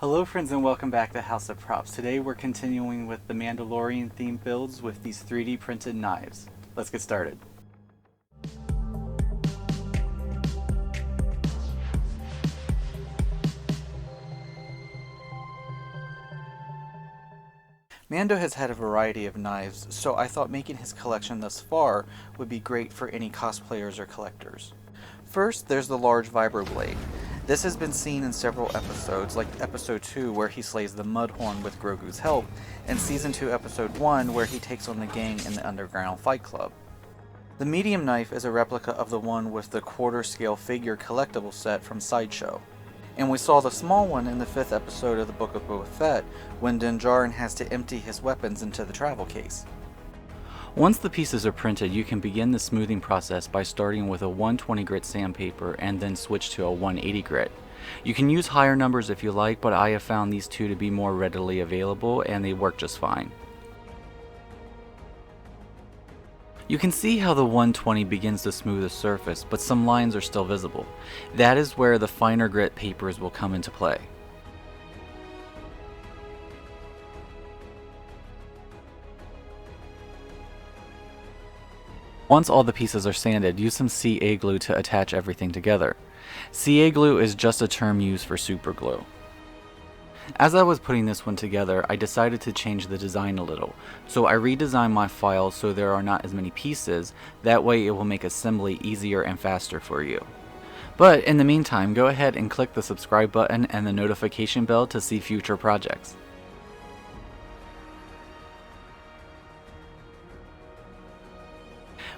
Hello friends and welcome back to House of Props. Today we're continuing with the Mandalorian themed builds with these 3D printed knives. Let's get started. Mando has had a variety of knives, so I thought making his collection thus far would be great for any cosplayers or collectors. First, there's the large Vibroblade. This has been seen in several episodes, like episode 2 where he slays the Mudhorn with Grogu's help, and season 2 episode 1 where he takes on the gang in the underground fight club. The medium knife is a replica of the one with the quarter scale figure collectible set from Sideshow. And we saw the small one in the 5th episode of the Book of Boba Fett when Djarin has to empty his weapons into the travel case. Once the pieces are printed, you can begin the smoothing process by starting with a 120 grit sandpaper and then switch to a 180 grit. You can use higher numbers if you like, but I have found these two to be more readily available and they work just fine. You can see how the 120 begins to smooth the surface, but some lines are still visible. That is where the finer grit papers will come into play. Once all the pieces are sanded, use some CA glue to attach everything together. CA glue is just a term used for super glue. As I was putting this one together, I decided to change the design a little, so I redesigned my file so there are not as many pieces. That way it will make assembly easier and faster for you. But in the meantime, go ahead and click the subscribe button and the notification bell to see future projects.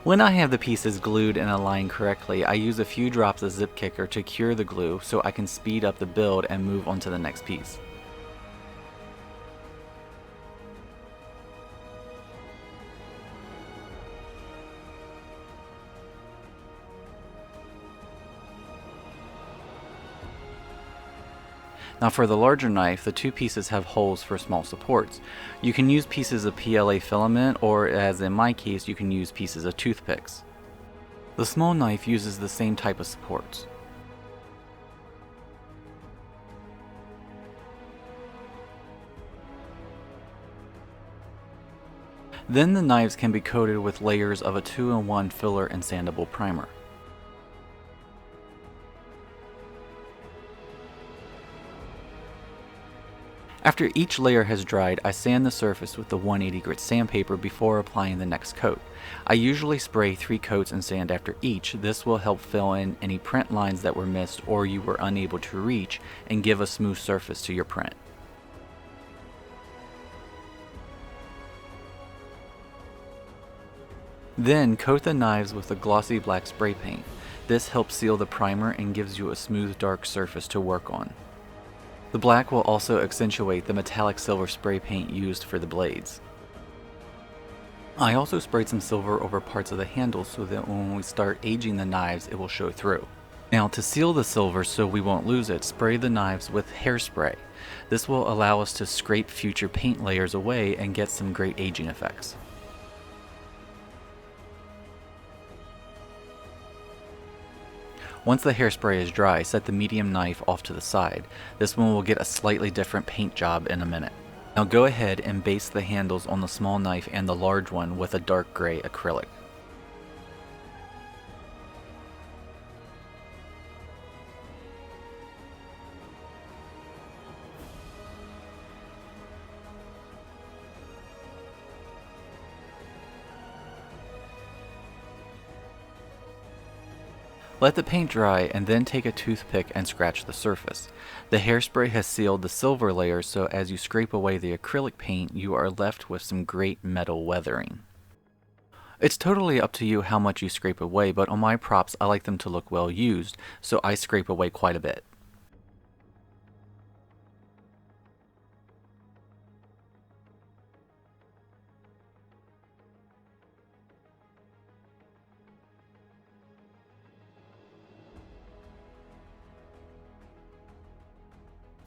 When I have the pieces glued and aligned correctly, I use a few drops of zip kicker to cure the glue so I can speed up the build and move on to the next piece. Now for the larger knife, the two pieces have holes for small supports. You can use pieces of PLA filament, or as in my case, you can use pieces of toothpicks. The small knife uses the same type of supports. Then the knives can be coated with layers of a 2-in-1 filler and sandable primer. After each layer has dried, I sand the surface with the 180 grit sandpaper before applying the next coat. I usually spray 3 coats and sand after each. This will help fill in any print lines that were missed or you were unable to reach and give a smooth surface to your print. Then coat the knives with a glossy black spray paint. This helps seal the primer and gives you a smooth dark surface to work on. The black will also accentuate the metallic silver spray paint used for the blades. I also sprayed some silver over parts of the handles so that when we start aging the knives it will show through. Now to seal the silver so we won't lose it, spray the knives with hairspray. This will allow us to scrape future paint layers away and get some great aging effects. Once the hairspray is dry, set the medium knife off to the side. This one will get a slightly different paint job in a minute. Now go ahead and base the handles on the small knife and the large one with a dark gray acrylic. Let the paint dry and then take a toothpick and scratch the surface. The hairspray has sealed the silver layer, so as you scrape away the acrylic paint, you are left with some great metal weathering. It's totally up to you how much you scrape away, but on my props I like them to look well used, so I scrape away quite a bit.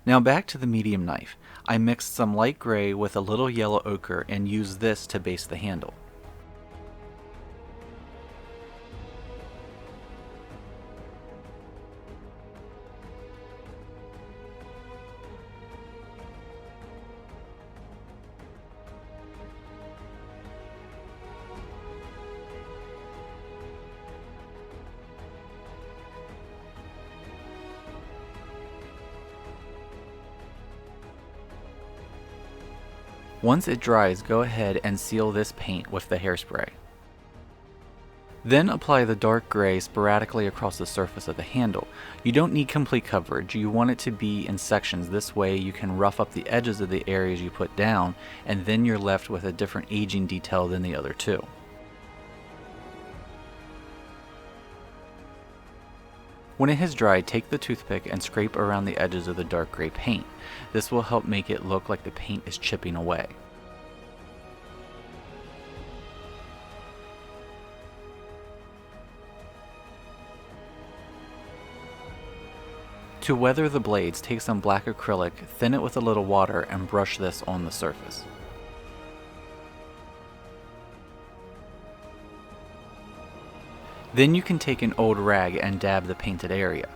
Now back to the medium knife. I mixed some light gray with a little yellow ochre and used this to base the handle. Once it dries, go ahead and seal this paint with the hairspray. Then apply the dark gray sporadically across the surface of the handle. You don't need complete coverage, you want it to be in sections. This way you can rough up the edges of the areas you put down, and then you're left with a different aging detail than the other two. When it has dried, take the toothpick and scrape around the edges of the dark gray paint. This will help make it look like the paint is chipping away. To weather the blades, take some black acrylic, thin it with a little water, and brush this on the surface. Then you can take an old rag and dab the painted area.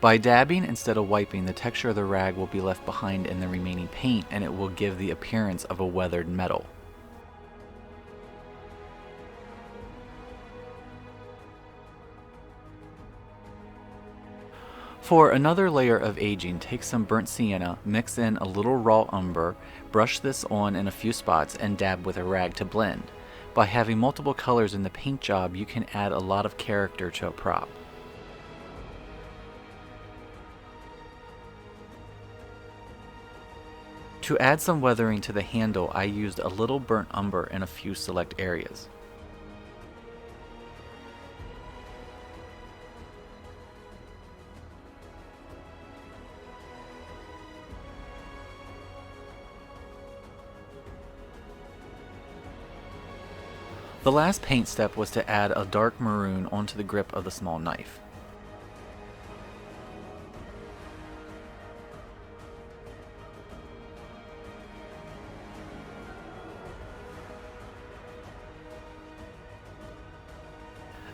By dabbing instead of wiping, the texture of the rag will be left behind in the remaining paint, and it will give the appearance of a weathered metal. For another layer of aging, take some burnt sienna, mix in a little raw umber, brush this on in a few spots, and dab with a rag to blend. By having multiple colors in the paint job, you can add a lot of character to a prop. To add some weathering to the handle, I used a little burnt umber in a few select areas. The last paint step was to add a dark maroon onto the grip of the small knife.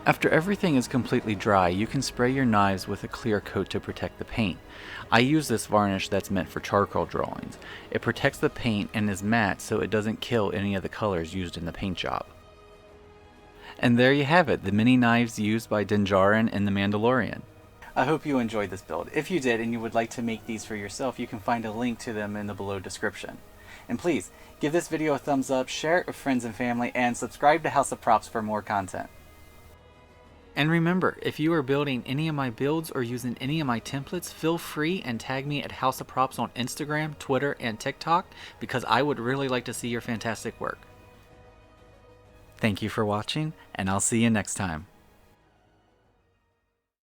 After everything is completely dry, you can spray your knives with a clear coat to protect the paint. I use this varnish that's meant for charcoal drawings. It protects the paint and is matte so it doesn't kill any of the colors used in the paint job. And there you have it, the mini knives used by Djarin in The Mandalorian. I hope you enjoyed this build. If you did and you would like to make these for yourself, you can find a link to them in the below description. And please, give this video a thumbs up, share it with friends and family, and subscribe to House of Props for more content. And remember, if you are building any of my builds or using any of my templates, feel free and tag me at House of Props on Instagram, Twitter, and TikTok, because I would really like to see your fantastic work. Thank you for watching, and I'll see you next time.